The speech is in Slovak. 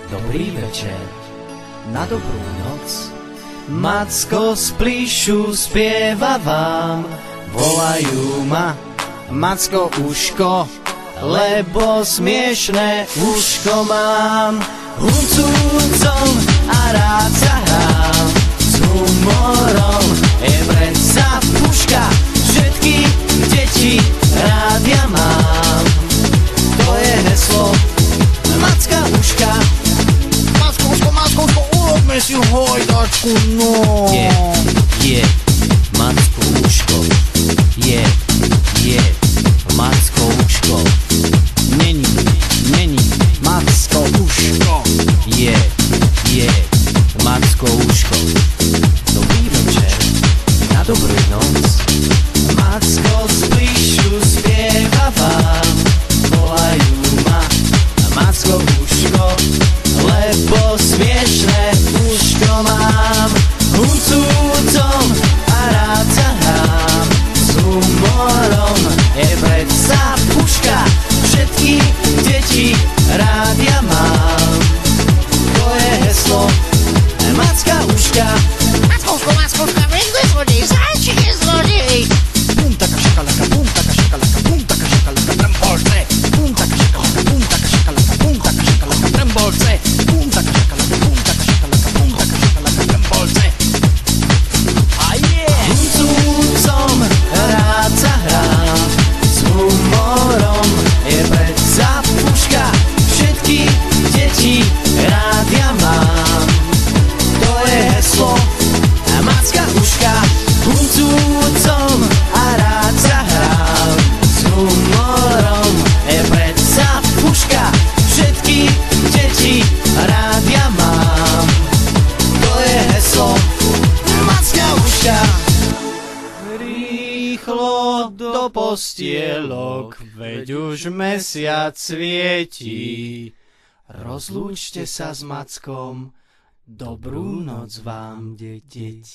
Dobrý večer, na dobrú noc. Macko z Plíšu spieva vám, volajú ma Macko uško, lebo smiešné uško mám. Huncúcom a rád sa hrám, s humorom je predsa puška, všetky deti rád ja mám. To je heslo Macka uška. Macko, urobme si hojdačku, no. Je, Macko uško, je, Macko uško. Není, Macko uško, je, Macko uško. Dobrý večer, na dobrú noc. Macko z Plíšu spieva vám, volajú ma Macko uško, lebo smiešné uško mám. Huncúcom a rád sa hrám, s humorom je predsa puška, všetky deti rád ja mám. To je heslo Macka uška. Macko, kto je zlodej, zajčík je zlodej. Bum taka šakalaka, bum taka šakalaka, bum taka šakalaka, trembolce. Bum taka šakalaka, bum taka šakalaka, bum taka šakalaka, trembolce. Bum taka šakalaka, bum taka šakalaka, bum taka šakalaka, trembolce. A je! Huncúcom rád sa hrám, s humorom je predsa puška, všetky deti rád ja mám. To je heslo Macka uška. Huncúcom a rád sa hrám, s humorom je predsa puška, všetky deti rád ja mám. To je heslo Macka uška. Rýchlo do postielok, veď už mesiac svietí. Rozlúčte sa s Mackom, dobrú noc vám, deti.